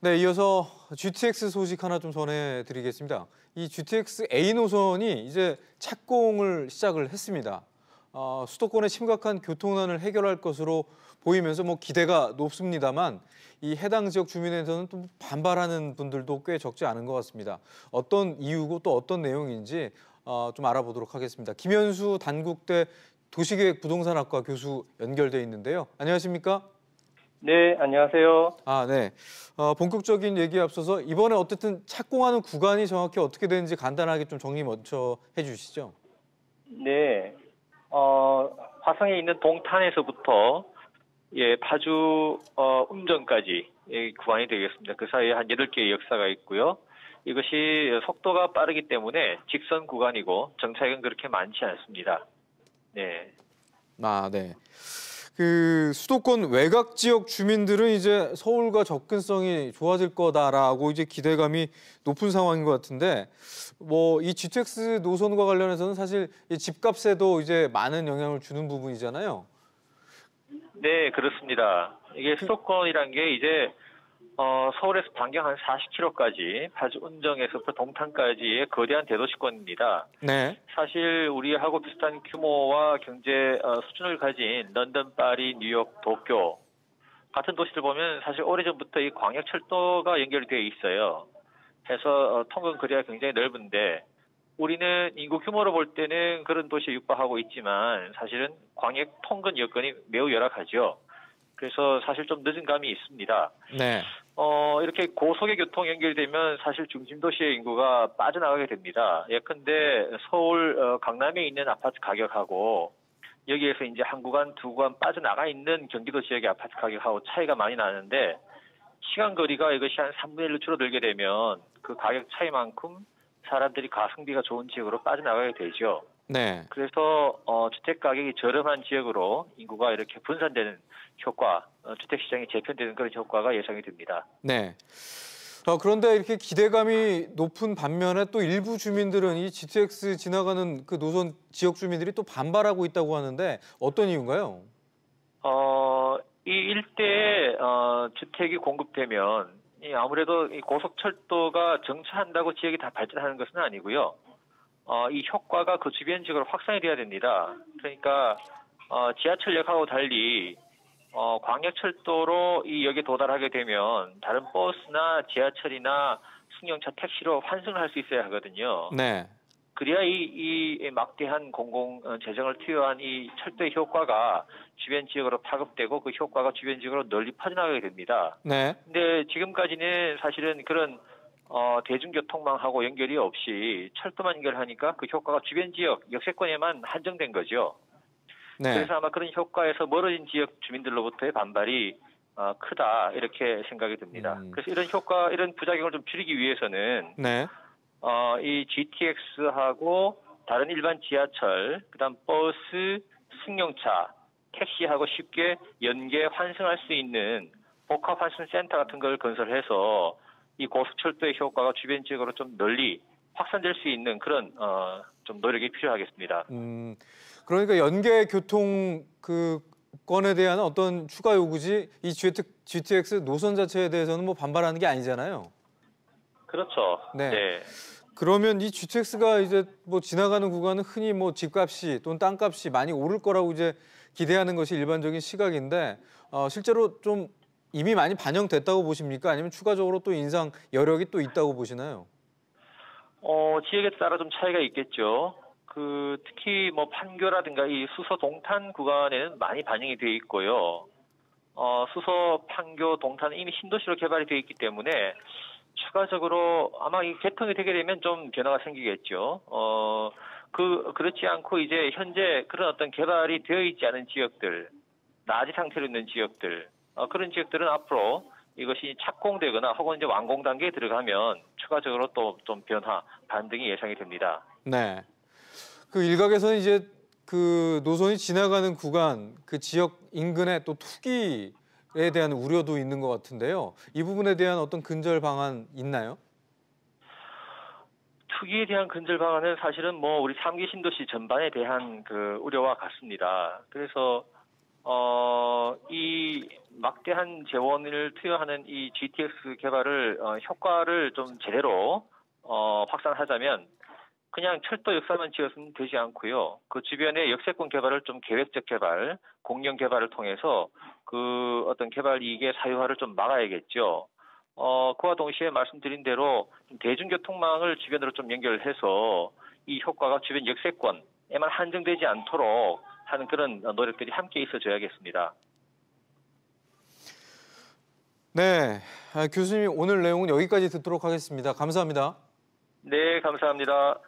네, 이어서 GTX 소식 하나 좀 전해드리겠습니다. 이 GTX A 노선이 이제 착공을 시작을 했습니다. 수도권의 심각한 교통난을 해결할 것으로 보이면서 기대가 높습니다만 이 해당 지역 주민에서는 또 반발하는 분들도 꽤 적지 않은 것 같습니다. 어떤 이유고 또 어떤 내용인지 좀 알아보도록 하겠습니다. 김현수 단국대 도시계획 부동산학과 교수 연결돼 있는데요. 안녕하십니까? 네, 안녕하세요. 네. 본격적인 얘기에 앞서서 이번에 어쨌든 착공하는 구간이 정확히 어떻게 되는지 간단하게 좀 정리 먼저 해주시죠. 네, 화성에 있는 동탄에서부터 파주 운정까지 구간이 되겠습니다. 그 사이에 한 8개의 역사가 있고요. 이것이 속도가 빠르기 때문에 직선 구간이고 정차익은 그렇게 많지 않습니다. 네. 네. 그 수도권 외곽 지역 주민들은 이제 서울과 접근성이 좋아질 거다라고 이제 기대감이 높은 상황인 것 같은데 이 GTX 노선과 관련해서는 사실 이 집값에도 이제 많은 영향을 주는 부분이잖아요. 네, 그렇습니다. 이게 수도권이란 게 이제 서울에서 반경 한 40km까지 파주 운정에서부터 동탄까지의 거대한 대도시권입니다. 네. 사실 우리하고 비슷한 규모와 경제 수준을 가진 런던, 파리, 뉴욕, 도쿄 같은 도시들 보면 사실 오래전부터 이 광역철도가 연결이 되어 있어요. 해서 통근 거리가 굉장히 넓은데 우리는 인구 규모로 볼 때는 그런 도시에 육박하고 있지만 사실은 광역 통근 여건이 매우 열악하죠. 그래서 사실 좀 늦은 감이 있습니다. 네. 이렇게 고속의 교통 연결되면 사실 중심 도시의 인구가 빠져나가게 됩니다. 예컨대 서울 강남에 있는 아파트 가격하고 여기에서 이제 한 구간, 두 구간 빠져나가 있는 경기도 지역의 아파트 가격하고 차이가 많이 나는데 시간 거리가 이것이 한 3분의 1로 줄어들게 되면 그 가격 차이만큼 사람들이 가성비가 좋은 지역으로 빠져나가게 되죠. 네. 그래서 주택 가격이 저렴한 지역으로 인구가 이렇게 분산되는 효과, 주택 시장이 재편되는 그런 효과가 예상이 됩니다. 네. 그런데 이렇게 기대감이 높은 반면에 또 일부 주민들은 이 GTX 지나가는 그 노선 지역 주민들이 또 반발하고 있다고 하는데 어떤 이유인가요? 이 일대에 주택이 공급되면 아무래도 이 고속철도가 정차한다고 지역이 다 발전하는 것은 아니고요. 이 효과가 그 주변 지역으로 확산이 돼야 됩니다. 그러니까 지하철역하고 달리 광역철도로 이 역에 도달하게 되면 다른 버스나 지하철이나 승용차, 택시로 환승을 할 수 있어야 하거든요. 네. 그래야 이 막대한 공공 재정을 투여한 이 철도의 효과가 주변 지역으로 파급되고 그 효과가 주변 지역으로 널리 퍼져나가게 됩니다. 네. 근데 지금까지는 사실은 그런 대중교통망하고 연결이 없이 철도만 연결하니까 그 효과가 주변 지역, 역세권에만 한정된 거죠. 네. 그래서 아마 그런 효과에서 멀어진 지역 주민들로부터의 반발이 크다 이렇게 생각이 듭니다. 그래서 이런 부작용을 좀 줄이기 위해서는 네. 이 GTX하고 다른 일반 지하철, 그다음 버스, 승용차, 택시하고 쉽게 연계 환승할 수 있는 복합 환승 센터 같은 걸 건설해서 이 고속철도의 효과가 주변 지역으로 좀 널리 확산될 수 있는 그런 좀 노력이 필요하겠습니다. 그러니까 연계 교통 건에 대한 어떤 추가 요구지 이 GTX 노선 자체에 대해서는 반발하는 게 아니잖아요. 그렇죠. 네. 네. 그러면 이 GTX가 이제 지나가는 구간은 흔히 집값이 또는 땅값이 많이 오를 거라고 이제 기대하는 것이 일반적인 시각인데 실제로 좀 이미 많이 반영됐다고 보십니까? 아니면 추가적으로 또 인상 여력이 또 있다고 보시나요? 지역에 따라 좀 차이가 있겠죠. 특히 판교라든가 이 수서 동탄 구간에는 많이 반영이 되어 있고요. 수서, 판교, 동탄은 이미 신도시로 개발이 되어 있기 때문에 추가적으로 아마 이 개통이 되게 되면 좀 변화가 생기겠죠. 그렇지 않고 이제 현재 그런 어떤 개발이 되어 있지 않은 지역들, 나지 상태로 있는 지역들, 그런 지역들은 앞으로 이것이 착공되거나 혹은 이제 완공 단계에 들어가면 추가적으로 또 좀 변화, 반등이 예상이 됩니다. 네. 그 일각에서는 이제 그 노선이 지나가는 구간, 그 지역 인근에 또 투기에 대한 우려도 있는 것 같은데요. 이 부분에 대한 어떤 근절 방안 있나요? 투기에 대한 근절 방안은 사실은 우리 3기 신도시 전반에 대한 그 우려와 같습니다. 그래서 이 막대한 재원을 투여하는 이 GTX 개발을 효과를 좀 제대로 확산하자면 그냥 철도 역사만 지어서는 되지 않고요. 그 주변의 역세권 개발을 좀 계획적 개발, 공영 개발을 통해서 그 어떤 개발 이익의 사유화를 좀 막아야겠죠. 그와 동시에 말씀드린 대로 대중교통망을 주변으로 좀 연결해서 이 효과가 주변 역세권에만 한정되지 않도록 하는 그런 노력들이 함께 있어줘야겠습니다. 네, 교수님 오늘 내용은 여기까지 듣도록 하겠습니다. 감사합니다. 네, 감사합니다.